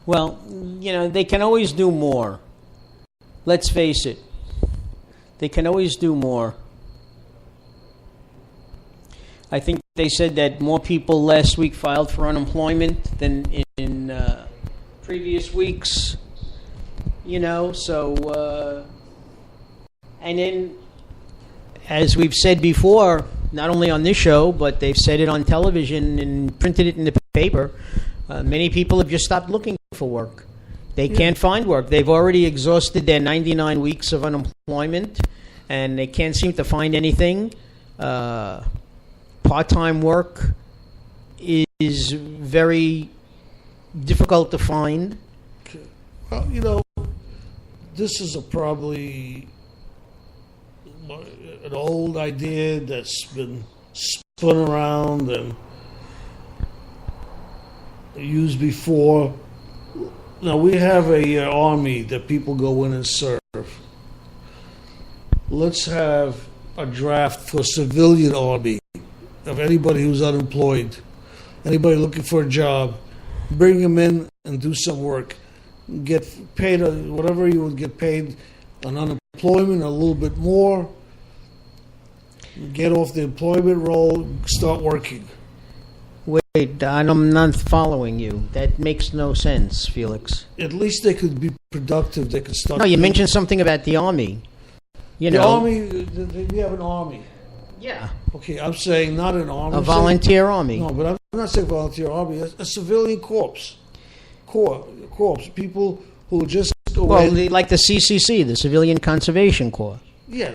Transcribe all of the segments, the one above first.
Well, they can always do more. Let's face it. They can always do more. I think they said that more people last week filed for unemployment than in previous weeks. So... and then, as we've said before, not only on this show, but they've said it on television and printed it in the paper, many people have just stopped looking for work. They can't find work. They've already exhausted their 99 weeks of unemployment, and they can't seem to find anything. Part-time work is very difficult to find. Well, this is probably an old idea that's been spun around and used before. Now, we have a army that people go in and serve. Let's have a draft for civilian army of anybody who's unemployed, anybody looking for a job. Bring them in and do some work. Get paid whatever you would get paid on unemployment, a little bit more. Get off the employment roll, start working. Wait, I'm not following you. That makes no sense, Felix. At least they could be productive. They could start. No, you mentioned something about the army. The army, we have an army. Yeah. Okay, I'm saying not an army. A volunteer army. No, but I'm not saying volunteer army. A civilian corps. People who just go like the CCC, the Civilian Conservation Corps. Yeah.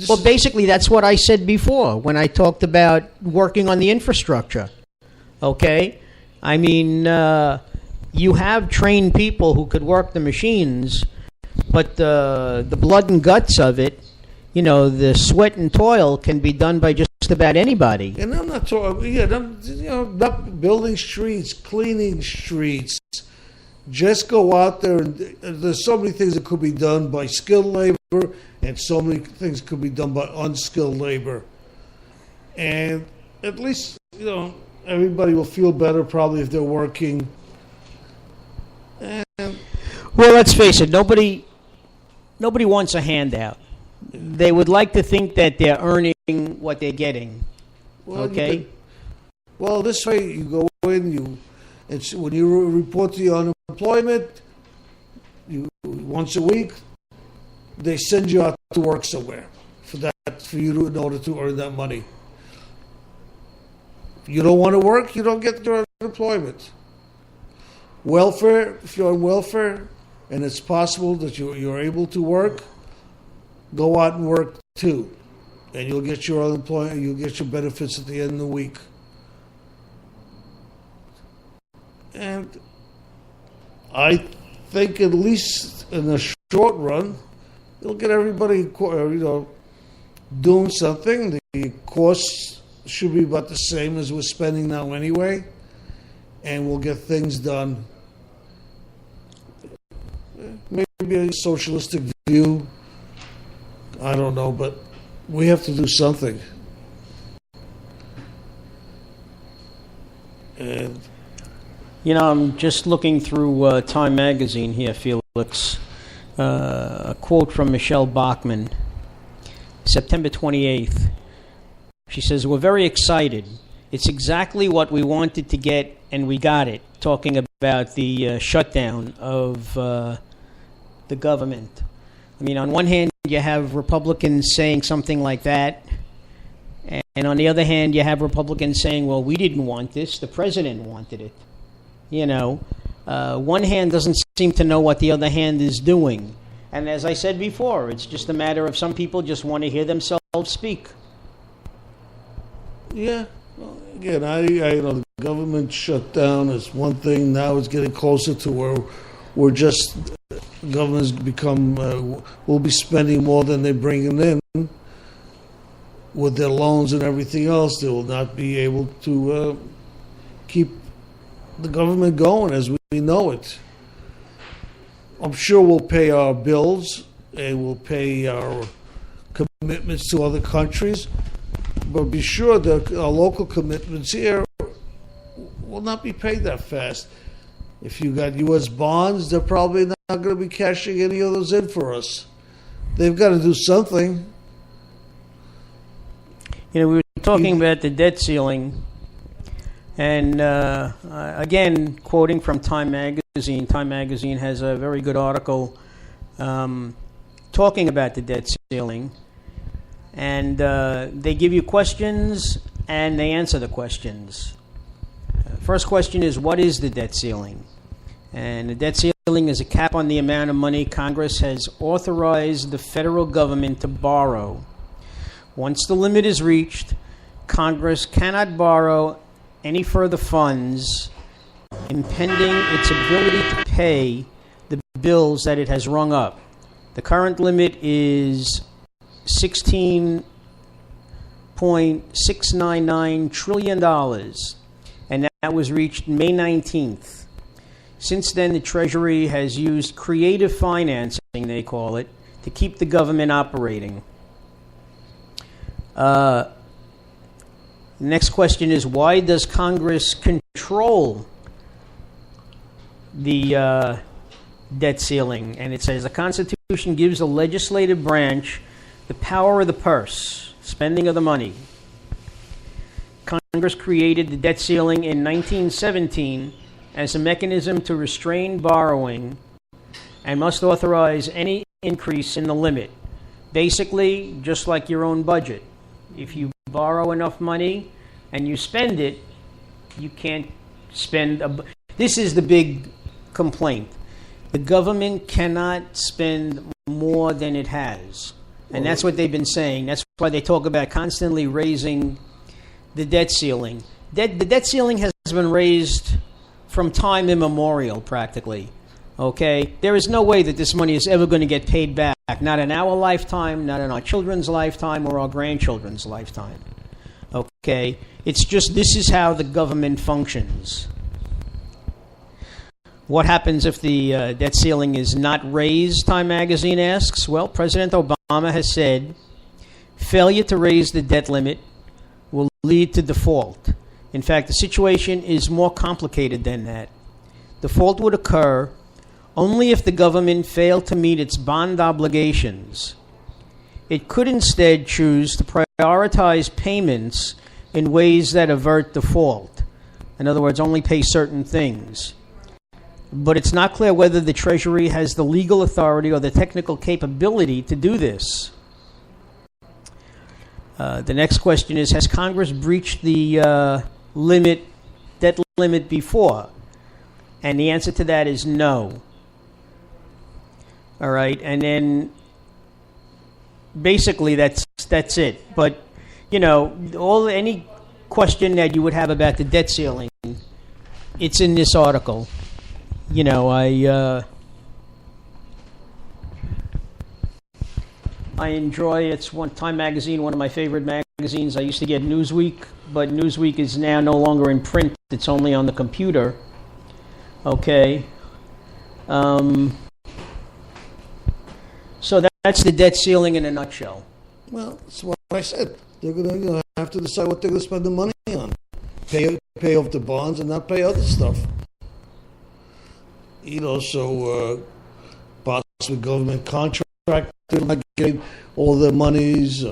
Well, basically, that's what I said before when I talked about working on the infrastructure. Okay? I mean, you have trained people who could work the machines, but the blood and guts of it, the sweat and toil can be done by just about anybody. And I'm not talking, not building streets, cleaning streets. Just go out there, and there's so many things that could be done by skilled labor, and so many things could be done by unskilled labor. And at least, everybody will feel better probably if they're working. And well, let's face it, nobody wants a handout. They would like to think that they're earning what they're getting. Well, okay? This way you go in, when you report to your unemployment, once a week, they send you out to work somewhere for you in order to earn that money. If you don't want to work, you don't get your unemployment. Welfare, if you're on welfare and it's possible that you're able to work, go out and work too. And you'll get your unemployment, you'll get your benefits at the end of the week. And I think at least in the short run, it'll get everybody, doing something. The costs should be about the same as we're spending now anyway, and we'll get things done. Maybe a socialistic view, I don't know, but we have to do something. And I'm just looking through Time Magazine here, Felix. A quote from Michelle Bachmann, September 28th. She says, "We're very excited. It's exactly what we wanted to get, and we got it," talking about the shutdown of the government. I mean, on one hand, you have Republicans saying something like that, and on the other hand, you have Republicans saying, well, we didn't want this, the president wanted it. One hand doesn't seem to know what the other hand is doing. And as I said before, it's just a matter of some people just want to hear themselves speak. Yeah. Well, again, the government shutdown is one thing. Now it's getting closer to where we're just, governments will be spending more than they're bringing in. With their loans and everything else, they will not be able to keep the government going as we know it. I'm sure we'll pay our bills and we'll pay our commitments to other countries, but be sure that our local commitments here will not be paid that fast. If you got U.S. bonds, they're probably not going to be cashing any of those in for us. They've got to do something. We were talking about the debt ceiling, and again, quoting from Time Magazine. Time Magazine has a very good article talking about the debt ceiling, and they give you questions and they answer the questions. First question is, what is the debt ceiling? And the debt ceiling is a cap on the amount of money Congress has authorized the federal government to borrow. Once the limit is reached, Congress cannot borrow any further funds, impeding its ability to pay the bills that it has rung up. The current limit is $16.699 trillion, and that was reached May 19th. Since then, the Treasury has used creative financing, they call it, to keep the government operating. The next question is, why does Congress control the debt ceiling? And it says the Constitution gives the legislative branch the power of the purse, spending of the money. Congress created the debt ceiling in 1917 as a mechanism to restrain borrowing and must authorize any increase in the limit. Basically, just like your own budget. If you borrow enough money and you spend it, you can't spend. This is the big complaint. The government cannot spend more than it has. And that's what they've been saying. That's why they talk about constantly raising the debt ceiling. The debt ceiling has been raised from time immemorial, practically. Okay? There is no way that this money is ever going to get paid back. Not in our lifetime, not in our children's lifetime, or our grandchildren's lifetime. Okay? It's just this is how the government functions. What happens if the debt ceiling is not raised, Time Magazine asks? Well, President Obama has said failure to raise the debt limit will lead to default. In fact, the situation is more complicated than that. Default would occur only if the government failed to meet its bond obligations. It could instead choose to prioritize payments in ways that avert default. In other words, only pay certain things. But it's not clear whether the Treasury has the legal authority or the technical capability to do this. The next question is, has Congress breached the debt limit before? And the answer to that is no. All right, and then basically that's it. But any question that you would have about the debt ceiling, it's in this article. I enjoy it's Time Magazine, one of my favorite magazines. I used to get Newsweek, but Newsweek is now no longer in print. It's only on the computer. Okay. So that's the debt ceiling in a nutshell. Well, that's what I said. They're going to have to decide what they're going to spend the money on. Pay off the bonds and not pay other stuff. So possibly government contractors not getting all their monies,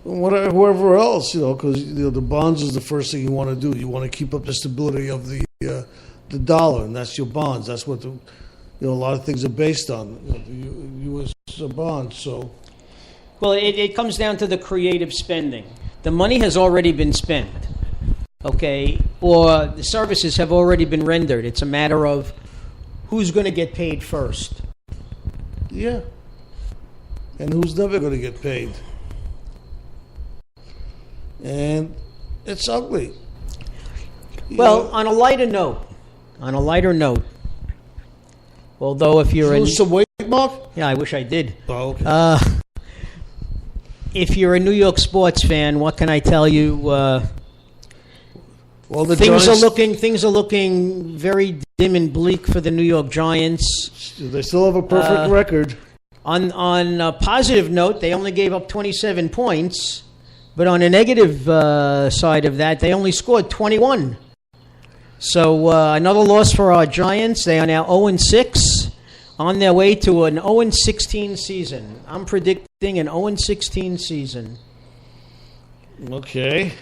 whoever else, because the bonds is the first thing you want to do. You want to keep up the stability of the dollar, and that's your bonds. That's what a lot of things are based on, the U.S. bonds. So, well, it comes down to the creative spending. The money has already been spent. Okay, or the services have already been rendered. It's a matter of who's going to get paid first. Yeah. And who's never going to get paid. And it's ugly. Well, on a lighter note, although if you're lose some weight, Mark? Yeah, I wish I did. Oh, okay. If you're a New York sports fan, what can I tell you? Well, the things Giants, are looking very dim and bleak for the New York Giants. They still have a perfect record. On a positive note, they only gave up 27 points, but on a negative side of that, they only scored 21. So another loss for our Giants. They are now 0-6 on their way to an 0-16 season. I'm predicting an 0-16 season. Okay.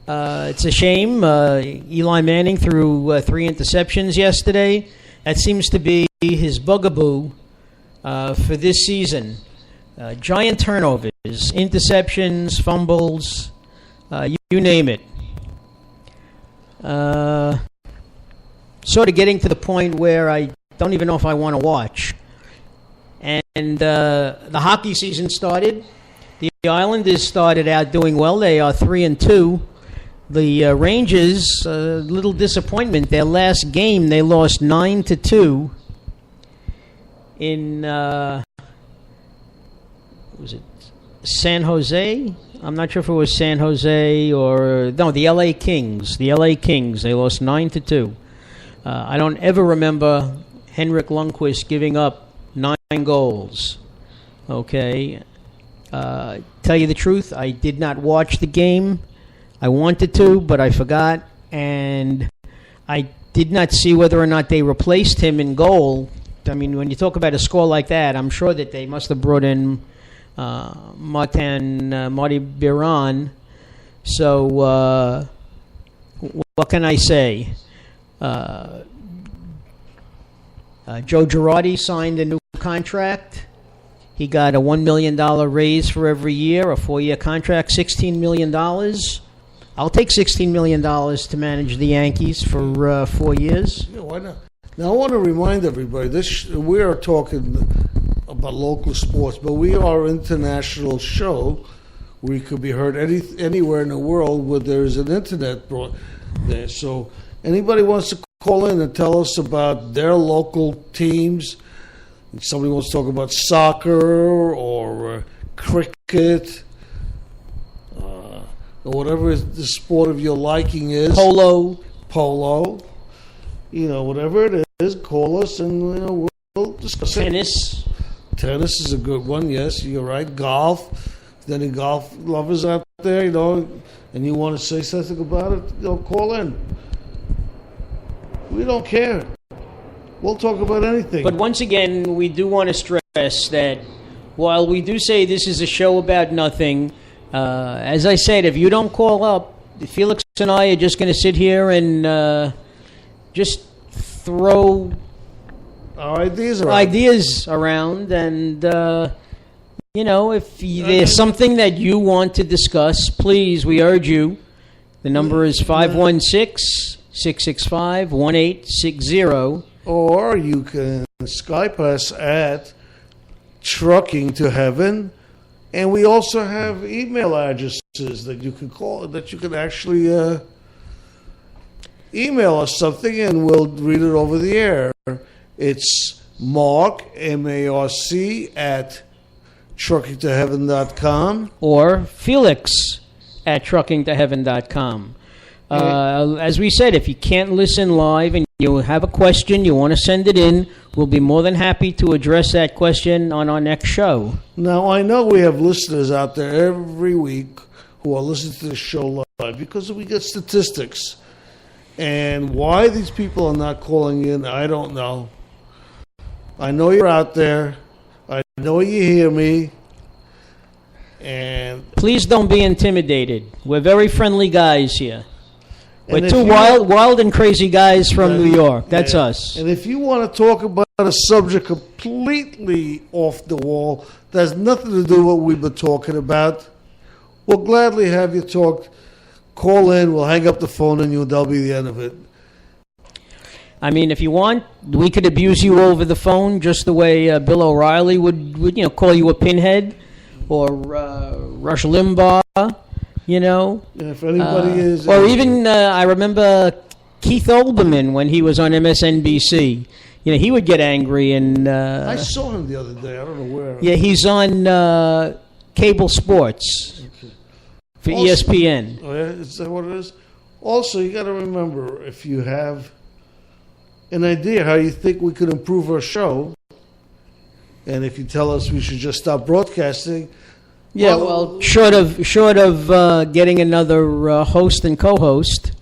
It's a shame. Eli Manning threw 3 interceptions yesterday. That seems to be his bugaboo for this season. Giant turnovers, interceptions, fumbles, you name it. Sort of getting to the point where I don't even know if I want to watch. And the hockey season started. The Islanders started out doing well. They are 3-2. The Rangers, a little disappointment. Their last game, they lost 9-2 in was it San Jose? I'm not sure if it was San Jose or no, the LA Kings. The LA Kings. They lost 9-2. I don't ever remember Henrik Lundqvist giving up 9 goals. Okay. Tell you the truth, I did not watch the game. I wanted to, but I forgot, and I did not see whether or not they replaced him in goal. I mean, when you talk about a score like that, I'm sure that they must have brought in Marty Biron. So what can I say? Joe Girardi signed a new contract. He got a $1 million raise for every year, a 4-year contract, $16 million. I'll take $16 million to manage the Yankees for 4 years. Yeah, why not? Now, I want to remind everybody, we are talking about local sports, but we are an international show. We could be heard anywhere in the world where there's an internet brought there. So anybody wants to call in and tell us about their local teams. If somebody wants to talk about soccer or cricket or whatever the sport of your liking is. Polo. Whatever it is, call us and we'll discuss it. Tennis is a good one, yes, you're right. Golf. If any golf lovers out there, and you want to say something about it, call in. We don't care. We'll talk about anything. But once again, we do want to stress that while we do say this is a show about nothing, as I said, if you don't call up, Felix and I are just going to sit here and just throw our ideas around. And, if there's something that you want to discuss, please, we urge you. The number is 516-665-1860. Or you can Skype us at Trucking to Heaven, and we also have email addresses that you can call, that you can actually email us something, and we'll read it over the air. It's Marc, M-A-R-C, at truckingtoheaven.com. Or Felix at truckingtoheaven.com. As we said, if you can't listen live and you have a question, you want to send it in, we'll be more than happy to address that question on our next show. Now, I know we have listeners out there every week who are listening to the show live because we get statistics. And why these people are not calling in, I don't know. I know you're out there. I know you hear me. And please don't be intimidated. We're very friendly guys here. We're two wild and crazy guys from New York. That's us. And if you want to talk about a subject completely off the wall that has nothing to do with what we've been talking about, we'll gladly have you talk. Call in. We'll hang up the phone and that'll be the end of it. I mean, if you want, we could abuse you over the phone just the way Bill O'Reilly would call you a pinhead or Rush Limbaugh. If anybody is... Or even, I remember Keith Olbermann when he was on MSNBC. He would get angry and... I saw him the other day. I don't know where. Yeah, he's on cable sports for ESPN. Oh, yeah? Is that what it is? Also, you got to remember, if you have an idea how you think we could improve our show, and if you tell us we should just stop broadcasting... Yeah, well, short of getting another host and co-host,